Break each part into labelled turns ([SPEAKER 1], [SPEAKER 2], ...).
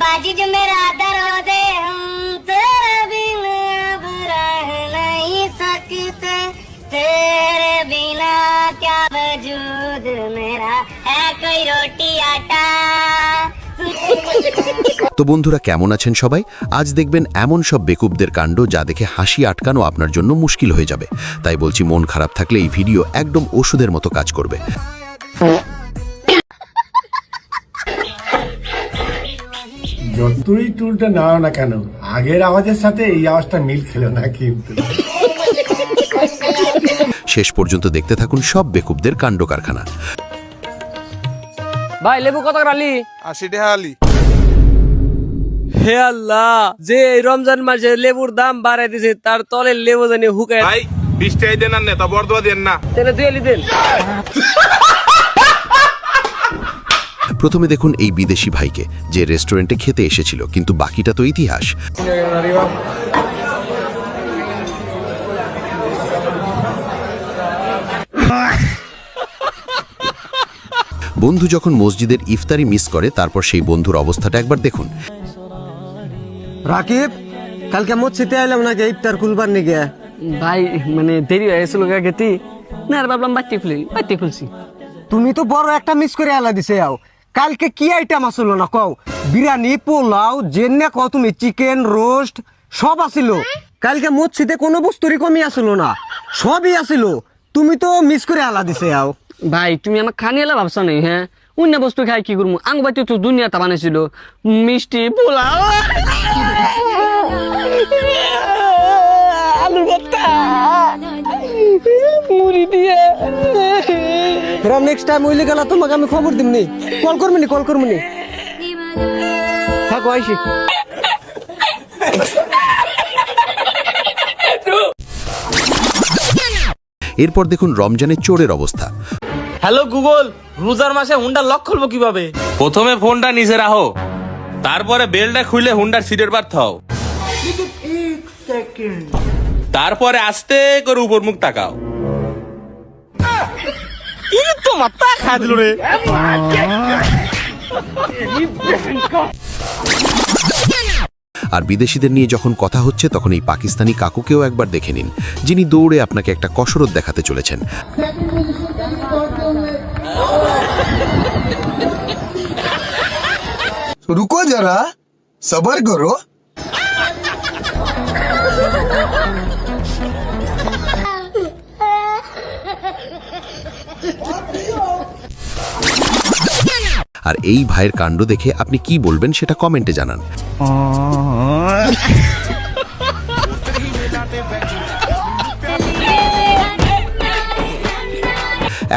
[SPEAKER 1] बाजी जो मेरा दर्द हम तेरे बिना अब रह नहीं सकते तेरे बिना क्या वजूद मेरा है कोई रोटी आटा।
[SPEAKER 2] তো বন্ধুরা কেমন আছেন সবাই? আজ দেখবেন এমন সব বেকুবদের কাণ্ড যা দেখে হাসি আটকানো আপনার জন্য মুশকিল হয়ে যাবে। তাই বলছি, মন খারাপ থাকলে এই ভিডিও একদম ওষুধের মতো কাজ করবে।
[SPEAKER 3] যতই টুলটা নাও না কেন, আগের আওয়াজের সাথে এই আওয়াজটা মিল খেল না কিন্তু।
[SPEAKER 2] শেষ পর্যন্ত দেখতে থাকুন সব বেকুবদের কাণ্ড কারখানা।
[SPEAKER 4] ভাই লেবু কত করে আলি?
[SPEAKER 5] 80 টাকা আলি।
[SPEAKER 4] হে আল্লাহ, যে এই রমজান মাসে লেবুর দাম বাড়াই দিছে তার তলে লেবু জানি হুকায়।
[SPEAKER 5] ভাই 20 টাকা দেন না, তা বর্দোয়া দেন না।
[SPEAKER 4] তাহলে তুই আলি দেন।
[SPEAKER 2] প্রথমে দেখুন এই বিদেশি ভাইকে, যে রেস্টুরেন্টে খেতে এসেছিল, কিন্তু বাকিটা তো ইতিহাস। বন্ধু যখন মসজিদের ইফতারি মিস করে, তারপর সেই বন্ধুর অবস্থাটা একবার দেখুন।
[SPEAKER 6] রাকিব, কালকে মসজিদে এলাম নাকি ইফতার খুলবার নিগে?
[SPEAKER 4] ভাই মানে দেরি হয়ে গেছিল গেতি না, আর ভাবলাম বাড়িতে খুলছি।
[SPEAKER 6] তুমি তো বড় একটা মিস করে আলা দিছে। আও কালকে কি আইটেম আসলো না কও? বিরিয়ানি, পোলাও, জেনে কও তুমি, চিকেন রোস্ট সব আসিল। কালকে মসজিদে কোনো বস্তুরই কমি আসলো না, সবই আসিল। তুমি তো মিস করে আলা দিছে। আও
[SPEAKER 4] ভাই তুমি আমার খানি এলা ভাবছো না? হ্যাঁ, অন্য বস্তু খাই কি করবো? আঙ্গ বাড়িতে তো দুনিয়াটা বানাইছিল, মিষ্টি, পোলাও, আলু ভর্তা, মুড়ি দিয়ে।
[SPEAKER 6] ফেরা নেক্সট টাইম হইলে গেলা তোমাকে আমি খবর দিমনি, কল করবনি। থাকো আইসি।
[SPEAKER 2] এরপর দেখুন রমজানের চোরের অবস্থা।
[SPEAKER 7] হ্যালো গুগল, রোজার মাসে হুন্ডার লক খুলবো কিভাবে? প্রথমে ফোনটা নিচে রাখো, তারপরে বেলটা খুলে হুন্ডার সিটের পার থাও, তারপরে আস্তে করে উপর মুখ তাকাও। তো মাথা খায় দিল রে।
[SPEAKER 2] আর বিদেশিদের নিয়ে যখন কথা হচ্ছে, তখন এই পাকিস্তানি কাকুকেও একবার দেখে নিন, যিনি দৌড়ে আপনাকে একটা কসরত দেখাতে চলেছেন।
[SPEAKER 8] रुको जरा, सबर करो।
[SPEAKER 2] আর এই ভাইয়ের কাণ্ড দেখে আপনি কি বলবেন সেটা কমেন্টে জানান।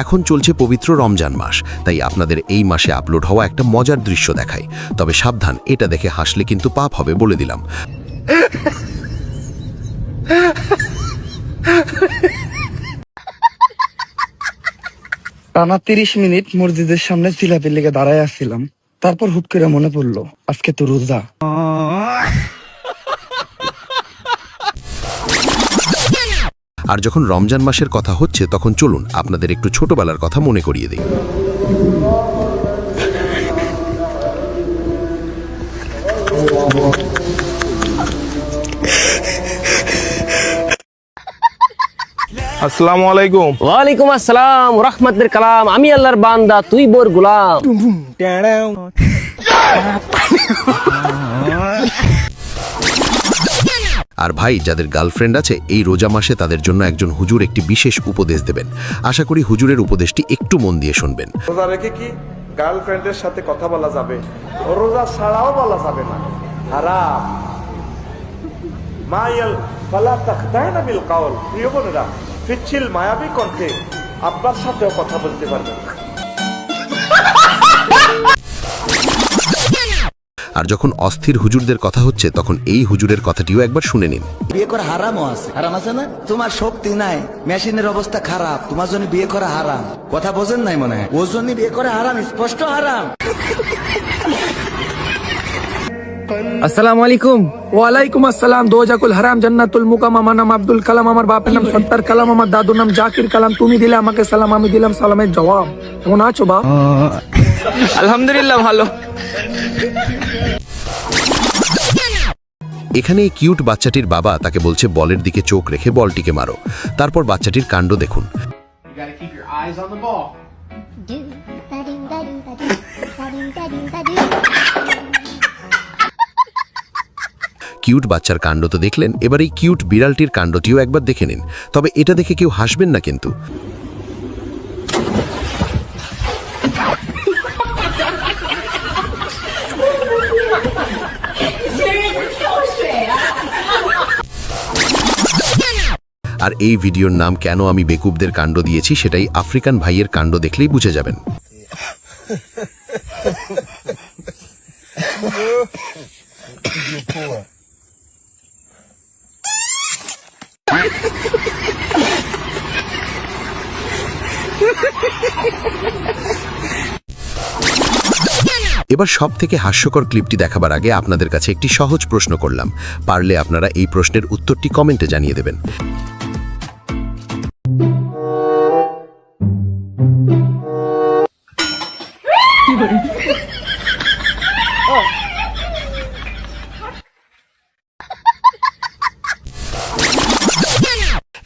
[SPEAKER 2] এখন চলছে পবিত্র রমজান মাস, তাই আপনাদের এই মাসে আপলোড হওয়া একটা মজার দৃশ্য দেখাই। তবে সাবধান, এটা দেখে হাসলে কিন্তু পাপ হবে বলে দিলাম।
[SPEAKER 8] টানা 30 মিনিট মসজিদের সামনে জিলাপির লেগে দাঁড়ায় আসছিলাম, তারপর হুট করে মনে পড়লো আজকে তো রোজা।
[SPEAKER 2] আর যখন রমজান মাসের কথা হচ্ছে, তখন চলুন আপনাদের একটু ছোটবেলার কথা মনে করিয়ে দিই।
[SPEAKER 5] আসসালামু আলাইকুম।
[SPEAKER 4] ওয়ালাইকুম আসসালাম রাহমাতুল কালাম। আমি আল্লাহর বান্দা, তুই বোর গোলাম।
[SPEAKER 2] আর ভাই, যাদের গার্লফ্রেন্ড আছে, এই রোজা মাসে তাদের জন্য একজন হুজুর একটি বিশেষ উপদেশ দেবেন। আশা করি হুজুরের উপদেশটি একটু মন দিয়ে শুনবেন।
[SPEAKER 9] রোজা রেখে কি গার্লফ্রেন্ডের সাথে কথা বলা যাবে? রোজা ছাড়াও বলা যাবে না, হারাম। মায়াল ফালা তাখদানা বিল কাওল। প্রিয় বোনেরা, পিচ্ছিল মায়াবী কণ্ঠে আব্বার সাথেও কথা বলতে পারবেন না।
[SPEAKER 2] আর যখন অস্থির হুজুরদের কথা হচ্ছে, তখন এই হুজুরের কথাটিও একবার শুনে নিন।
[SPEAKER 10] বিয়ে করা হারামও আছে, হারাম আছে না? তোমার শক্তি নাই, মেশিনের অবস্থা খারাপ, তোমার জন্য বিয়ে করা হারাম। কথা বোঝেন নাই মনে হয়? ওর জন্য বিয়ে করা হারাম, স্পষ্ট হারাম।
[SPEAKER 8] আসসালামু আলাইকুম। ওয়ালাইকুম আসসালাম। দোজাকুল হারাম জান্নাতুল মুকাম। আমার নাম আব্দুল কালাম, আমার বাপের নাম সত্তার কালাম, আমার দাদুর নাম জাকির কালাম। তুমি দিলে আমাকে সালাম, আমি দিলাম সালামের জবাব। কেমন আছো বাপ?
[SPEAKER 7] আলহামদুলিল্লাহ ভালো।
[SPEAKER 2] এখানে এই কিউট বাচ্চাটির বাবা তাকে বলছে বলের দিকে চোখ রেখে বলটিকে মারো। তারপর বাচ্চাটির কাণ্ড দেখুন। কিউট বাচ্চার কাণ্ড তো দেখলেন, এবার এই কিউট বিড়ালটির কাণ্ডটিও একবার দেখে নিন। তবে এটা দেখে কেউ হাসবেন না কিন্তু। আর এই ভিডিওর নাম কেন আমি বেকুবদের কাণ্ড দিয়েছি সেটাই আফ্রিকান ভাইয়ের কাণ্ড দেখলেই বুঝে যাবেন। এবার সব থেকে হাস্যকর ক্লিপটি দেখাবার আগে আপনাদের কাছে একটি সহজ প্রশ্ন করলাম, পারলে আপনারা এই প্রশ্নের উত্তরটি কমেন্টে জানিয়ে দেবেন।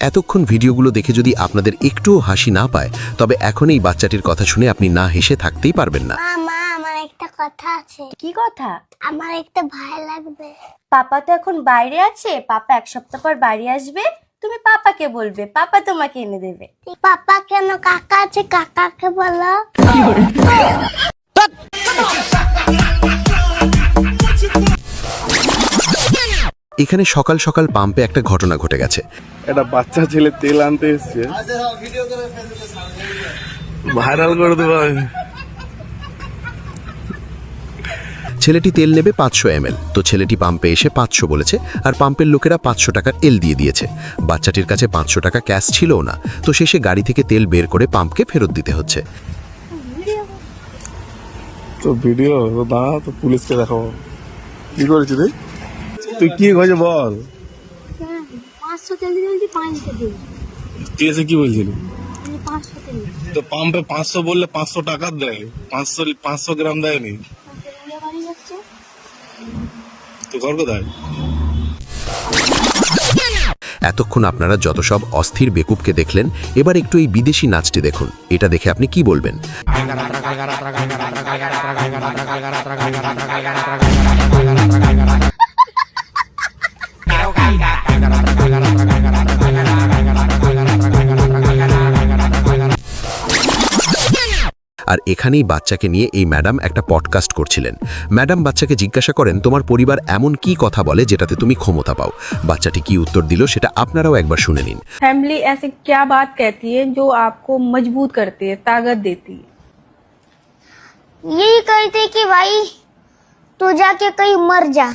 [SPEAKER 2] এতক্ষণ ভিডিওগুলো দেখে যদি আপনাদের একটুও হাসি না পায়, তবে এখন এই বাচ্চাটির কথা শুনে আপনি না হেসে থাকতেই পারবেন না।
[SPEAKER 1] মা আমার একটা কথা আছে।
[SPEAKER 11] কি কথা?
[SPEAKER 1] আমার একটা ভাই লাগবে।
[SPEAKER 11] পাপা তো এখন বাইরে আছে, পাপা এক সপ্তাহ পর বাড়ি আসবে, তুমি পাপাকে বলবে, পাপা তোমাকে এনে দেবে।
[SPEAKER 1] পাপা কেন? কাকা আছে, কাকাকে বলো।
[SPEAKER 2] এখানে সকাল সকাল পাম্পে একটা ঘটনা ঘটে গেছে।
[SPEAKER 5] এটা বাচ্চা ছেলে তেল আনতে এসছে, ভাইরাল করে দেবো।
[SPEAKER 2] ছেলেটি তেল নেবে 500 ml, তো ছেলেটি পাম্পে এসে 500 বলেছে, আর পাম্পের লোকেরা 500 টাকার এল দিয়ে দিয়েছে। বাচ্চাটির কাছে 500 টাকা ক্যাশ ছিলও না, তো শেষে গাড়ি থেকে তেল বের করে পাম্পকে ফেরত দিতে হচ্ছে।
[SPEAKER 5] তো ভিডিও দাঁড়া, তো পুলিশকে দেখাবো। কি করেছিস তুই? কি হয়েছে বল।
[SPEAKER 1] 500 তেল দিলে 500 দিন।
[SPEAKER 5] তুই এসে কি বলছিলি?
[SPEAKER 1] 500 তেল।
[SPEAKER 5] তো পাম্পে 500 বললে 500 টাকা দেয়, 500 গ্রাম দেয়নি। তো ঘর কোথায়?
[SPEAKER 2] এতক্ষণ আপনারা যত সব অস্থির বেকুবকে দেখলেন, এবার একটু এই বিদেশি নাচটি দেখুন। এটা দেখে আপনি কি বলবেন? আর এখানেই বাচ্চাকে নিয়ে এই ম্যাডাম একটা পডকাস্ট করছিলেন। ম্যাডাম বাচ্চাকে জিজ্ঞাসা করেন, তোমার পরিবার এমন কি কথা বলে যেটাতে তুমি ক্ষমতা পাও? বাচ্চাটি কি উত্তর দিল সেটা আপনারাও একবার শুনে নিন।
[SPEAKER 11] फैमिली ऐसे क्या बात कहती है जो आपको मजबूत करती है, ताकत देती है?
[SPEAKER 1] यही कहते कि भाई तू जाके कहीं मर जा।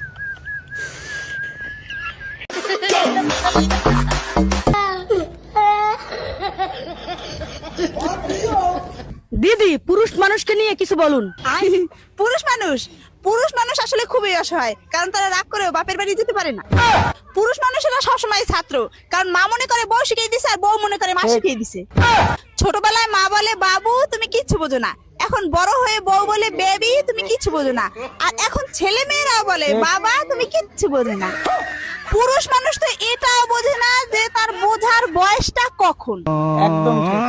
[SPEAKER 11] দিদি, পুরুষ মানুষকে নিয়ে কিছু বলুন।
[SPEAKER 12] পুরুষ মানুষ আসলে খুবই অসহায়, কারণ তারা রাগ করেও বাপের বাড়ি যেতে পারে না। পুরুষ মানুষেরা সবসময় ছাত্র, কারণ মা মনে করে বউ শিখিয়ে দিছে আর বউ মনে করে মা শিখিয়ে দিছে। ছোটবেলায় মা বলে বাবু তুমি কিচ্ছু বোঝো না, এখন বড় হয়ে বউ বলে বেবি তুমি কিচ্ছু বোঝো না, আর এখন ছেলে মেয়েরাও বলে বাবা তুমি কিচ্ছু বোঝো না। পুরুষ মানুষ তো এটাও বোঝে না যে তার বোঝার বয়সটা কখন।
[SPEAKER 6] একদম ঠিক।